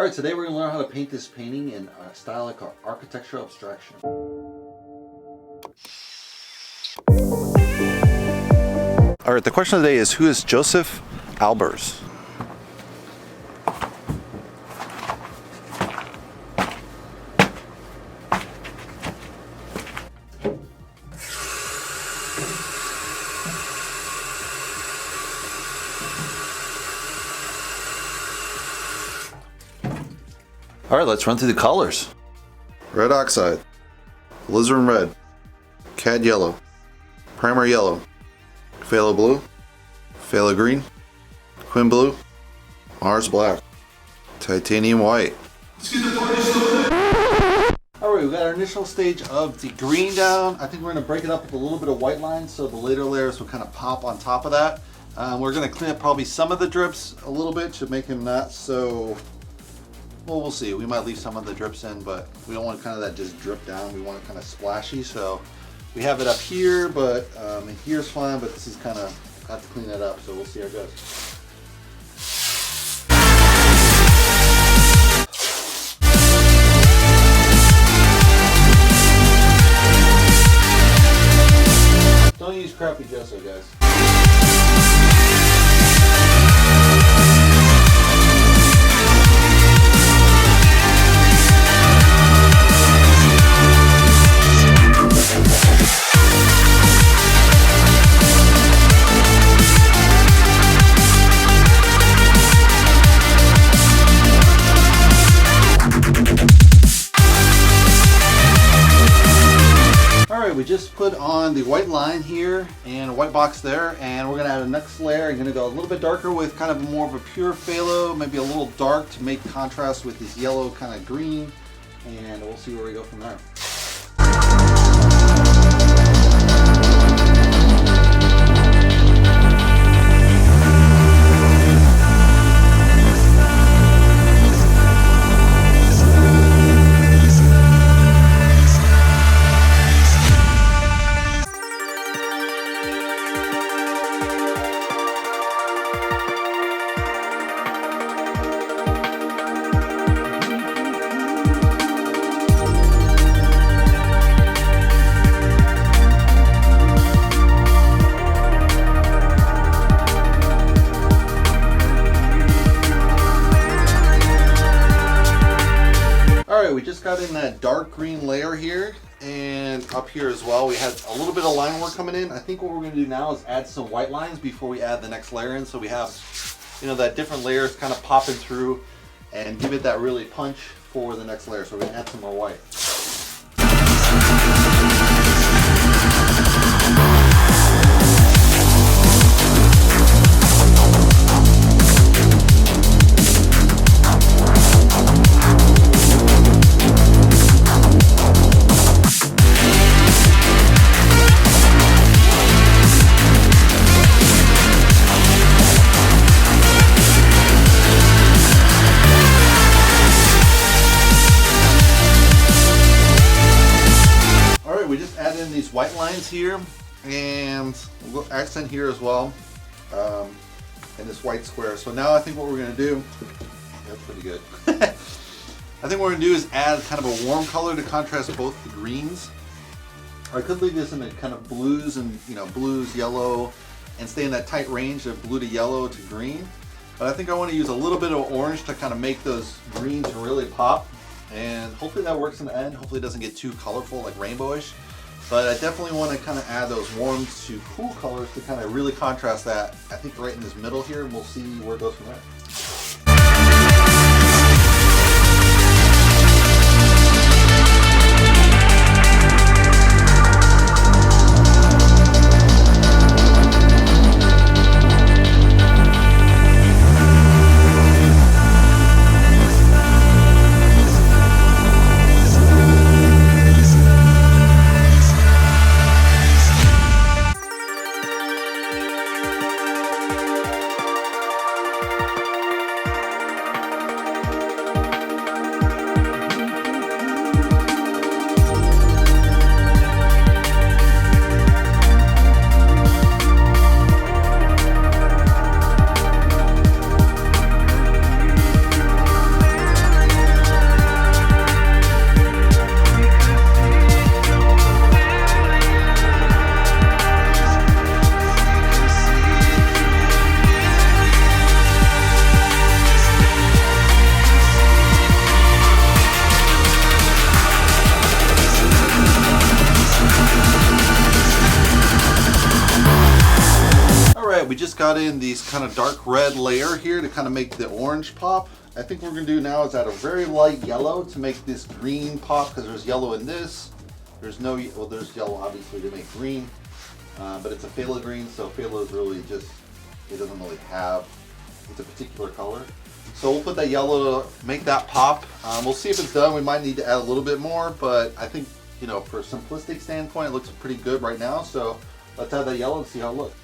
Alright, today we're going to learn how to paint this painting in a style like Architectural Abstraction. Alright, the question of the day is, who is Joseph Albers? Alright, let's run through the colors. Red oxide, alizarin red, cad yellow, primer yellow, phthalo blue, phthalo green, quin blue, Mars black, titanium white. Alright, we got our initial stage of the green down. I think we're going to break it up with a little bit of white lines so the later layers will kind of pop on top of that. We're going to clean up probably some of the drips a little bit to make them not so... Well, we'll see. We might leave some of the drips in, but we don't want kind of that just drip down. We want it kind of splashy. So we have it up here, but here's fine, but this is kind of, have to clean that up. So we'll see how it goes. Don't use crappy gesso, guys. We just put on the white line here and a white box there, and we're going to add a next layer. I'm going to go a little bit darker with kind of more of a pure phthalo, maybe a little dark to make contrast with this yellow kind of green, and we'll see where we go from there. We just got in that dark green layer here, and up here as well we had a little bit of line work coming in. I think what we're going to do now is add some white lines before we add the next layer in, so we have, you know, that different layers kind of popping through and give it that really punch for the next layer. So we're going to add some more white. These white lines here, and we'll go accent here as well, in this white square. So now I think what we're going to do, that's pretty good. I think what we're going to do is add kind of a warm color to contrast both the greens. Or I could leave this in a kind of blues and, you know, blues, yellow, and stay in that tight range of blue to yellow to green. But I think I want to use a little bit of orange to kind of make those greens really pop, and hopefully that works in the end. Hopefully it doesn't get too colorful, like rainbowish. But I definitely want to kind of add those warm to cool colors to kind of really contrast that, I think, right in this middle here, and we'll see where it goes from there. got in these kind of dark red layer here to kind of make the orange pop. I think what we're gonna do now is add a very light yellow to make this green pop, because there's yellow in this. There's no, well, there's yellow obviously to make green, but it's a phthalo green, so phthalo is really just, it doesn't really have, it's a particular color. So we'll put that yellow to make that pop. We'll see if it's done. We might need to add a little bit more, but I think, you know, for a simplistic standpoint, it looks pretty good right now. So let's add that yellow and see how it looks.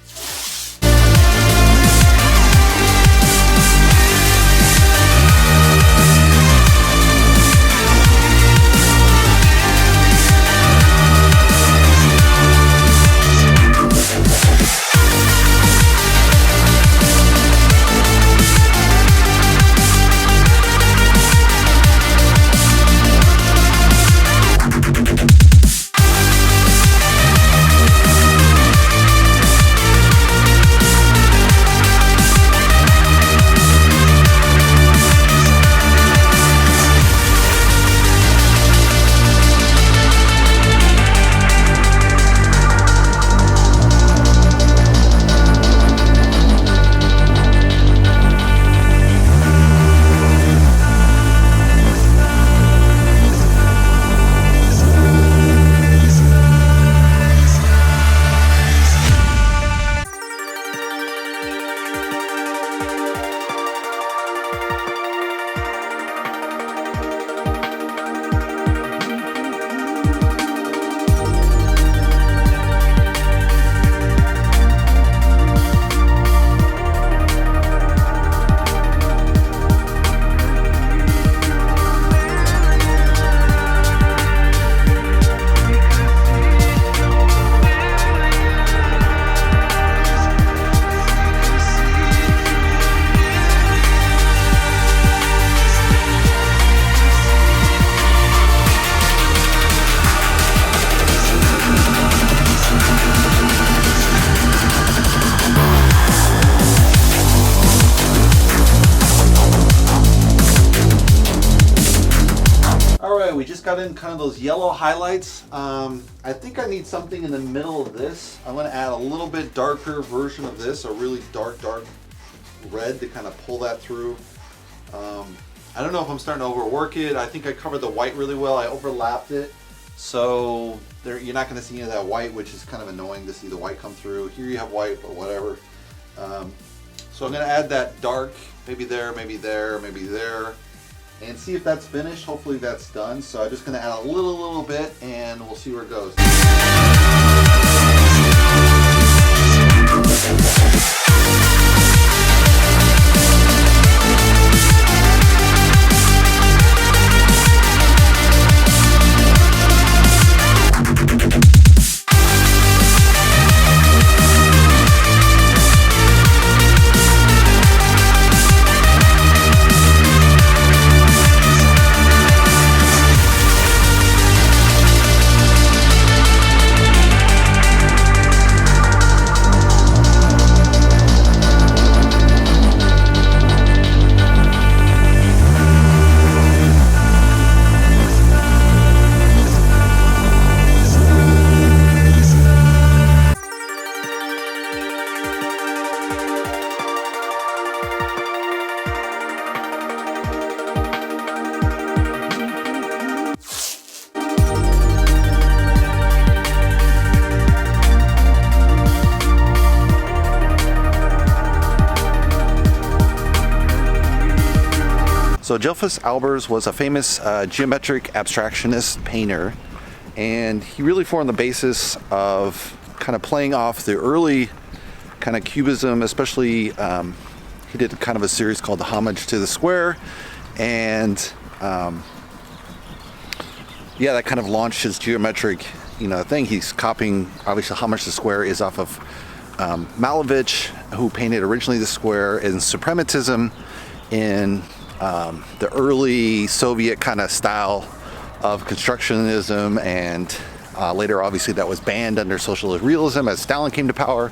We just got in kind of those yellow highlights. I think I need something in the middle of this. I'm going to add a little bit darker version of this, a really dark red to kind of pull that through. I don't know if I'm starting to overwork it. I think I covered the white really well. I overlapped it. So there, you're not going to see any of that white, which is kind of annoying to see the white come through. Here you have white, but whatever. So I'm going to add that dark, maybe there, maybe there, maybe there. And see if that's finished. Hopefully that's done. So I'm just going to add a little bit and we'll see where it goes. So Johannes Albers was a famous geometric abstractionist painter, and he really formed the basis of kind of playing off the early kind of cubism, especially he did kind of a series called the Homage to the Square, and yeah, that kind of launched his geometric thing. He's copying, obviously Homage to the Square is off of Malevich, who painted originally the square, and Suprematism in the early Soviet kind of style of constructionism, and later obviously that was banned under socialist realism as Stalin came to power,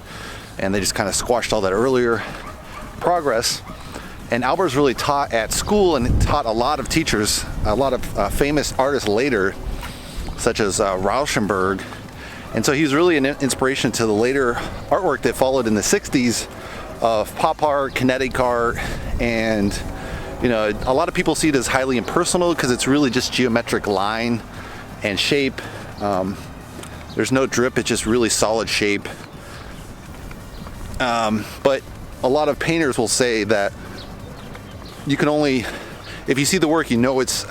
and they just kind of squashed all that earlier progress. And Albers really taught at school and taught a lot of teachers, a lot of famous artists later, such as Rauschenberg. And so he was really an inspiration to the later artwork that followed in the 60s of pop art, kinetic art, and you know, a lot of people see it as highly impersonal because it's really just geometric line and shape. There's no drip, it's just really solid shape. But a lot of painters will say that you can only, if you see the work, you know it's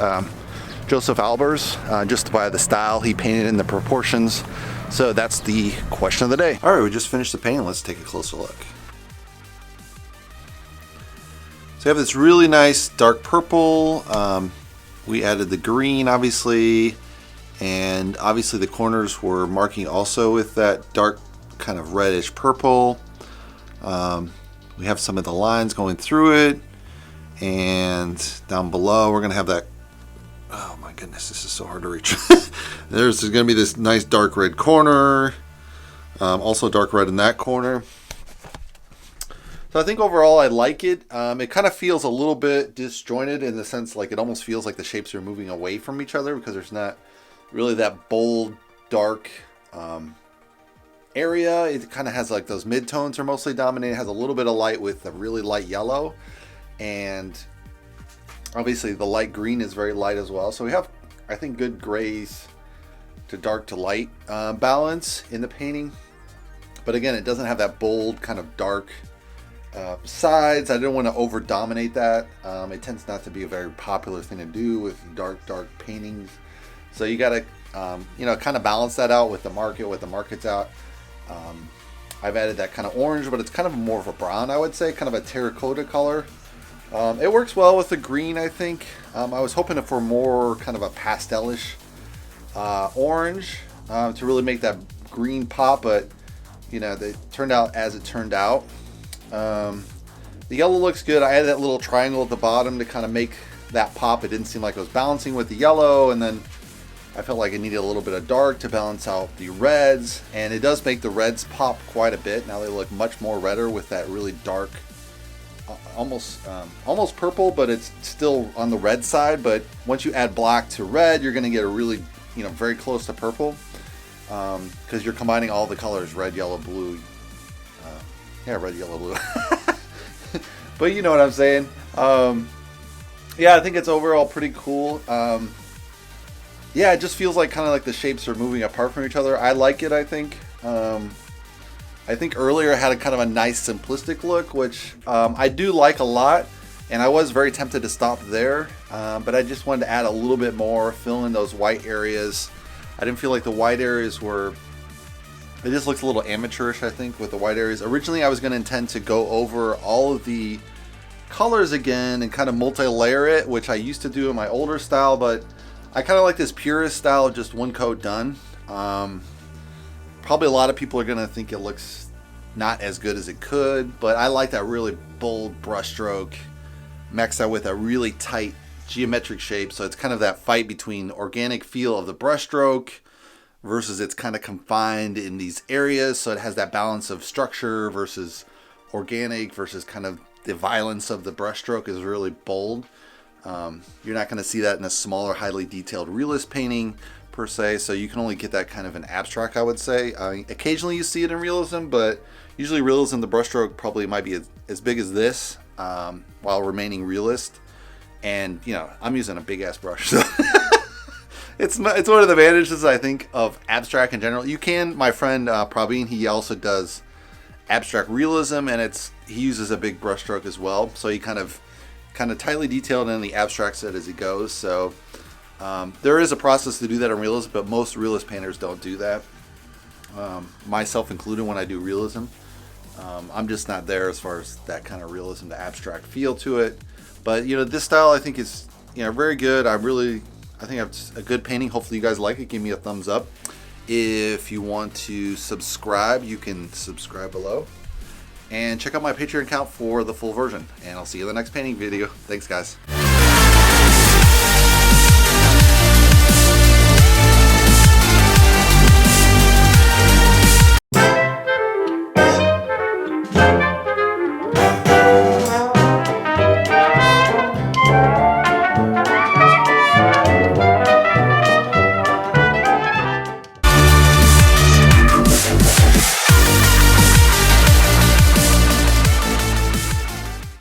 Joseph Albers, just by the style he painted in the proportions. So that's the question of the day. All right, we just finished the painting. Let's take a closer look. So we have this really nice dark purple. We added the green, obviously, and obviously the corners were marking also with that dark kind of reddish purple. We have some of the lines going through it, and down below we're gonna have that, oh my goodness, this is so hard to reach. There's gonna be this nice dark red corner, also dark red in that corner. So I think overall I like it. It kind of feels a little bit disjointed in the sense like it almost feels like the shapes are moving away from each other because there's not really that bold, dark area. It kind of has like those mid-tones are mostly dominating. It has a little bit of light with a really light yellow. And obviously the light green is very light as well. So we have, I think, good grays to dark to light balance in the painting. But again, it doesn't have that bold kind of dark sides. I didn't want to over dominate that. It tends not to be a very popular thing to do with dark paintings. So you got to, you know, kind of balance that out with the market, what the market's out. I've added that kind of orange, but it's kind of more of a brown, I would say, kind of a terracotta color. It works well with the green, I think. I was hoping for more kind of a pastelish orange to really make that green pop, but you know, they turned out as it turned out. The yellow looks good. I added that little triangle at the bottom to kind of make that pop. It didn't seem like it was balancing with the yellow, and then I felt like it needed a little bit of dark to balance out the reds, and it does make the reds pop quite a bit. Now they look much more redder with that really dark, almost purple, but it's still on the red side. But once you add black to red, you're going to get a really, you know, very close to purple, because you're combining all the colors, red, yellow, blue. Yeah, red, yellow, blue. But you know what I'm saying. Yeah, I think it's overall pretty cool. Yeah, it just feels like kind of like the shapes are moving apart from each other. I like it, I think. I think earlier it had a kind of a nice simplistic look, which I do like a lot. And I was very tempted to stop there. But I just wanted to add a little bit more, fill in those white areas. I didn't feel like the white areas were... It just looks a little amateurish, I think, with the white areas. Originally, I was going to intend to go over all of the colors again and kind of multi-layer it, which I used to do in my older style, but I kind of like this purist style, just one coat done. Probably a lot of people are going to think it looks not as good as it could, but I like that really bold brushstroke mixed out with a really tight geometric shape. So it's kind of that fight between organic feel of the brushstroke versus it's kind of confined in these areas. So it has that balance of structure versus organic versus kind of the violence of the brushstroke is really bold. You're not going to see that in a smaller, highly detailed realist painting per se. So you can only get that kind of an abstract, I would say. Occasionally you see it in realism, but usually realism, the brushstroke probably might be as big as this while remaining realist. And, you know, I'm using a big ass brush. So it's one of the advantages, I think, of abstract in general. You can, my friend Praveen, he also does abstract realism, and he uses a big brushstroke as well. So he kind of tightly detailed in the abstract set as he goes. So there is a process to do that in realism, but most realist painters don't do that. Myself included when I do realism. I'm just not there as far as that kind of realism to abstract feel to it. But, you know, this style I think is, you know, very good. I think it's a good painting. Hopefully you guys like it. Give me a thumbs up. If you want to subscribe, you can subscribe below. And check out my Patreon account for the full version. And I'll see you in the next painting video. Thanks, guys.